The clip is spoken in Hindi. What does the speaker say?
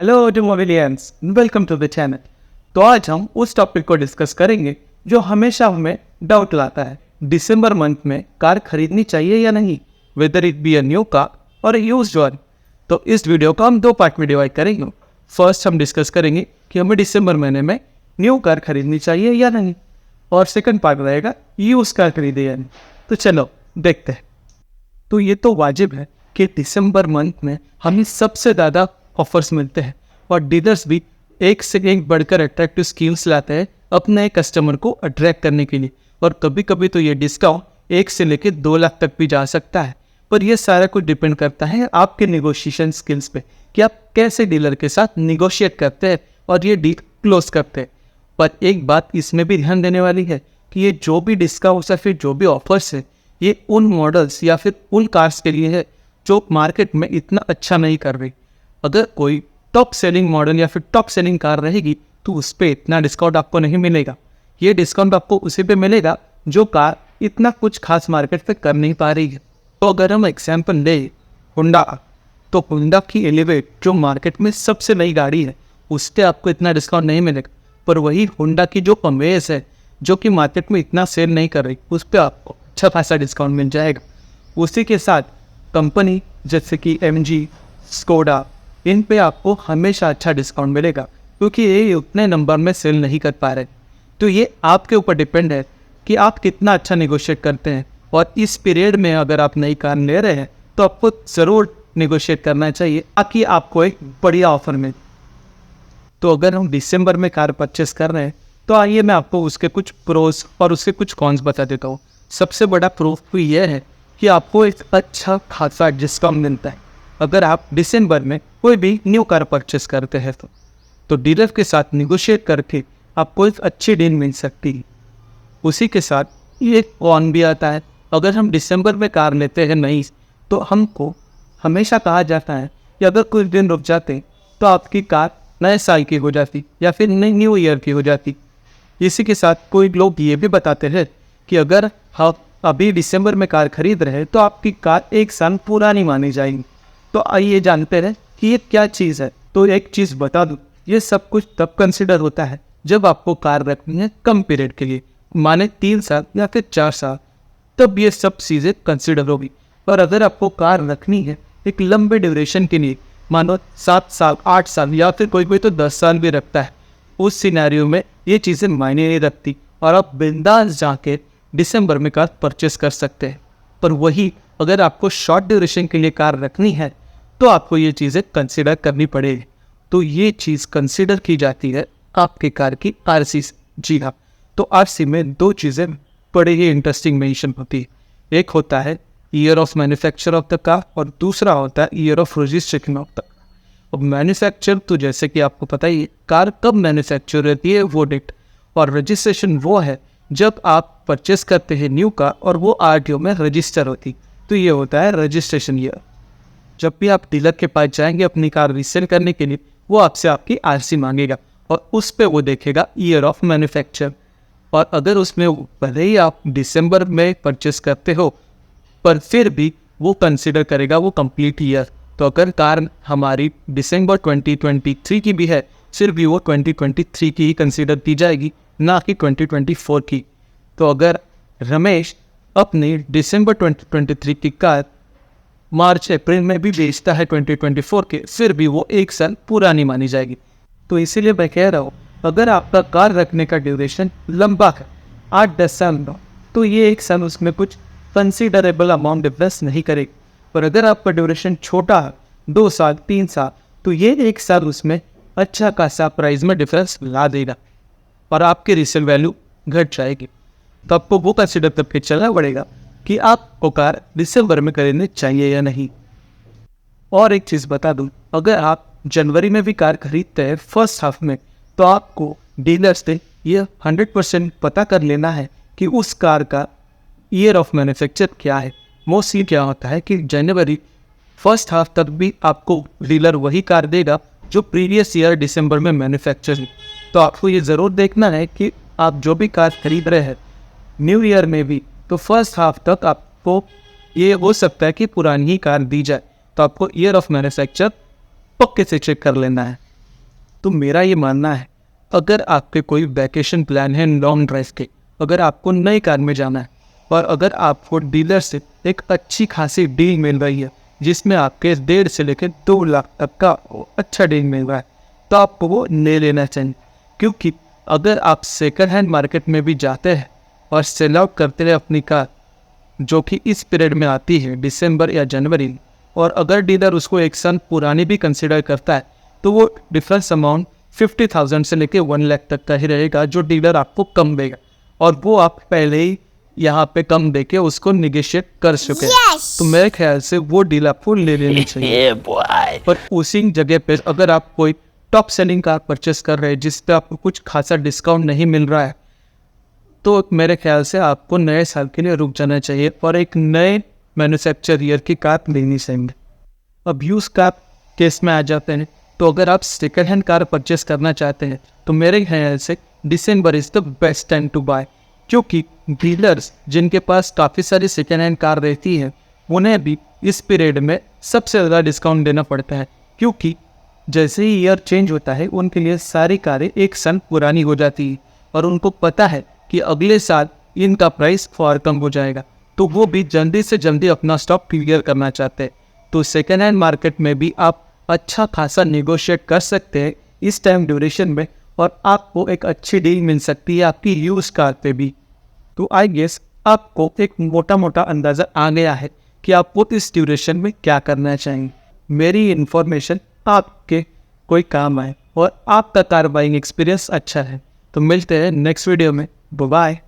Hello automobilians, welcome to the channel. तो आज हम उस टॉपिक को डिस्कस करेंगे जो हमेशा हमें डाउट लाता है। दिसंबर मंथ में कार खरीदनी चाहिए या नहीं, whether it be a new car और यूज्ड वन। तो इस वीडियो को हम दो पार्ट में डिवाइड करेंगे। फर्स्ट हम डिस्कस करेंगे कि हमें दिसंबर महीने में न्यू कार खरीदनी चाहिए या नहीं, और सेकंड पार्ट रहेगा यूज कार खरीदे या नहीं। तो चलो देखते हैं। तो ये तो वाजिब है कि दिसंबर मंथ में हमें सबसे ज़्यादा ऑफर्स मिलते हैं और डीलर्स भी एक से एक बढ़कर अट्रैक्टिव स्कीम्स लाते हैं अपने कस्टमर को अट्रैक्ट करने के लिए। और कभी कभी तो ये डिस्काउंट 1 से लेकर 2 लाख तक भी जा सकता है। पर यह सारा कुछ डिपेंड करता है आपके निगोशिएशन स्किल्स पे कि आप कैसे डीलर के साथ निगोशिएट करते हैं और ये डील क्लोज करते हैं। पर एक बात इसमें भी ध्यान देने वाली है कि ये जो भी डिस्काउंट्स या फिर जो भी ऑफर्स है, ये उन मॉडल्स या फिर उन कार्स के लिए है जो मार्केट में इतना अच्छा नहीं कर रही। अगर कोई टॉप सेलिंग मॉडल या फिर टॉप सेलिंग कार रहेगी तो उस पर इतना डिस्काउंट आपको नहीं मिलेगा। ये डिस्काउंट आपको उसी पे मिलेगा जो कार इतना कुछ खास मार्केट पे कर नहीं पा रही है। तो अगर हम एग्जांपल ले होंडा, तो होंडा की एलिवेट जो मार्केट में सबसे नई गाड़ी है, उस पर आपको इतना डिस्काउंट नहीं मिलेगा। पर वही होंडा की जो अमेज है जो कि मार्केट में इतना सेल नहीं कर रही, उस पर आपको अच्छा खासा डिस्काउंट मिल जाएगा। उसी के साथ कंपनी जैसे कि MG, स्कोडा, इन पे आपको हमेशा अच्छा डिस्काउंट मिलेगा क्योंकि ये उतने नंबर में सेल नहीं कर पा रहे। तो ये आपके ऊपर डिपेंड है कि आप कितना अच्छा नेगोशिएट करते हैं। और इस पीरियड में अगर आप नई कार ले रहे हैं तो आपको ज़रूर नेगोशिएट करना चाहिए ताकि आपको एक बढ़िया ऑफर मिले। तो अगर हम दिसंबर में कार परचेस कर रहे हैं तो आइए मैं आपको उसके कुछ प्रोज और उसके कुछ कॉन्स बता देता हूँ। सबसे बड़ा प्रूफ तो यह है कि आपको एक अच्छा खासा डिस्काउंट मिलता है अगर आप दिसंबर में कोई भी न्यू कार परचेस करते हैं तो डीलर के साथ निगोशिएट करके आपको एक अच्छी डील मिल सकती है। उसी के साथ ये एक कॉन भी आता है। अगर हम दिसंबर में कार लेते हैं नई, तो हमको हमेशा कहा जाता है कि अगर कुछ दिन रुक जाते तो आपकी कार नए साल की हो जाती या फिर नई न्यू ईयर की हो जाती। इसी के साथ कोई लोग ये भी बताते हैं कि अगर हम अभी दिसंबर में कार खरीद रहे हैं तो आपकी कार 1 साल पुरानी मानी जाएगी। तो आइए जानते हैं कि ये क्या चीज़ है। तो एक चीज़ बता दूँ, ये सब कुछ तब कंसिडर होता है जब आपको कार रखनी है कम पीरियड के लिए, माने 3 साल या फिर 4 साल, तब ये सब चीज़ें कंसिडर होगी। और अगर आपको कार रखनी है एक लंबे ड्यूरेशन के लिए, मानो 7 साल 8 साल या फिर कोई तो 10 साल भी रखता है, उस सिनेरियो में ये चीज़ें मायने नहीं रखती और आप बिंदास जाके दिसंबर में कार परचेस कर सकते हैं। पर वही अगर आपको शॉर्ट ड्यूरेशन के लिए कार रखनी है तो आपको ये चीज़ें कंसिडर करनी पड़ेगी। तो ये चीज़ कंसिडर की जाती है आपके कार की RC से। जी हाँ, तो RC में 2 चीज़ें बड़े ही इंटरेस्टिंग मेंशन होती है। एक होता है year of manufacture of the car और दूसरा होता है year of registration of the car. अब मैन्युफैक्चर तो जैसे कि आपको पता ही है कार कब मैन्युफैक्चर रहती है वो डेट, और रजिस्ट्रेशन वो है जब आप परचेस करते हैं न्यू कार और वो RTO में रजिस्टर होती, तो ये होता है रजिस्ट्रेशन ईयर। जब भी आप डीलर के पास जाएंगे अपनी कार रीसेल करने के लिए, वो आपसे आपकी RC मांगेगा और उस पर वो देखेगा ईयर ऑफ मैन्युफैक्चर। और अगर उसमें भले ही आप दिसंबर में परचेस करते हो, पर फिर भी वो कंसिडर करेगा वो कंप्लीट ईयर। तो अगर कार हमारी दिसंबर 2023 की भी है, फिर भी वो 2023 की ही कंसिडर की जाएगी, ना कि 2024 की। तो अगर रमेश अपनी दिसंबर 2023 की कार मार्च अप्रैल में भी बेचता है 2024 के, फिर भी वो 1 साल पुरानी मानी जाएगी। तो इसीलिए मैं कह रहा हूँ, अगर आपका कार रखने का ड्यूरेशन लंबा है 8-10 साल का, तो ये 1 साल उसमें कुछ कंसिडरेबल अमाउंट डिफरेंस नहीं करेगी। पर अगर आपका ड्यूरेशन छोटा है 2 साल 3 साल, तो ये 1 साल उसमें अच्छा खासा प्राइस में डिफरेंस ला देगा और आपकी रीसेल वैल्यू घट जाएगी। तो आपको वो कंसिडर तब फिर चलना पड़ेगा कि आपको कार दिसंबर में खरीदनी चाहिए या नहीं। और एक चीज़ बता दूं, अगर आप जनवरी में भी कार खरीदते हैं फर्स्ट हाफ में, तो आपको डीलर से ये 100% पता कर लेना है कि उस कार का ईयर ऑफ मैन्युफैक्चर क्या है। मोस्टली क्या होता है कि जनवरी फर्स्ट हाफ तक भी आपको डीलर वही कार देगा जो प्रीवियस ईयर दिसंबर में मैन्युफैक्चर है। तो आपको ये ज़रूर देखना है कि आप जो भी कार खरीद रहे हैं न्यू ईयर में भी, तो फर्स्ट हाफ तक आपको ये हो सकता है कि पुरानी ही कार दी जाए। तो आपको ईयर ऑफ मैन्युफैक्चर पक्के से चेक कर लेना है। तो मेरा ये मानना है, अगर आपके कोई वैकेशन प्लान है लॉन्ग ड्राइव के, अगर आपको नई कार में जाना है और अगर आपको डीलर से एक अच्छी खासी डील मिल रही है जिसमें आपके 1.5 से लेकर 2 लाख तक का अच्छा डील मिल रहा है, तो आपको वो ले लेना चाहिए। क्योंकि अगर आप सेकंड हैंड मार्केट में भी जाते हैं और सेल आउट करते हैं अपनी कार, जो कि इस पीरियड में आती है दिसंबर या जनवरी में, और अगर डीलर उसको 1 साल पुरानी भी कंसिडर करता है, तो वो डिफरेंस अमाउंट 50,000 से लेके 1 लाख तक का ही रहेगा जो डीलर आपको कम देगा, और वो आप पहले ही यहाँ पे कम देके उसको निगेशिएट कर चुके हैं। तो मेरे ख्याल से वो डील आपको ले लेनी चाहिए। पर उसी जगह पे अगर आप कोई टॉप सेलिंग कार परचेस कर रहे हैं जिस पे आपको कुछ खासा डिस्काउंट नहीं मिल रहा है, तो मेरे ख्याल से आपको नए साल के लिए रुक जाना चाहिए और एक नए मैन्युफैक्चर ईयर की कार लेनी चाहिए। अब यूज कार केस में आ जाते हैं, तो अगर आप सेकंड हैंड कार परचेस करना चाहते हैं तो मेरे ख्याल से December is the best time to buy, क्योंकि डीलर्स जिनके पास काफ़ी सारी सेकंड हैंड कार रहती है उन्हें भी इस पीरियड में सबसे ज़्यादा डिस्काउंट देना पड़ता है, क्योंकि जैसे ही ईयर चेंज होता है उनके लिए सारी कारें 1 साल पुरानी हो जाती है और उनको पता है कि अगले साल इनका प्राइस और कम हो जाएगा, तो वो भी जल्दी से जल्दी अपना स्टॉक क्लियर करना चाहते हैं। तो सेकेंड हैंड मार्केट में भी आप अच्छा खासा नेगोशिएट कर सकते हैं इस टाइम ड्यूरेशन में, और आपको एक अच्छी डील मिल सकती है आपकी यूज कार पे भी। तो आई गेस आपको एक मोटा मोटा अंदाज़ा आ गया है कि आपको इस ड्यूरेशन में क्या करना चाहिए। मेरी इन्फॉर्मेशन आपके कोई काम आए और आपका कार बाइंग एक्सपीरियंस अच्छा है। तो मिलते हैं नेक्स्ट वीडियो में। बाय।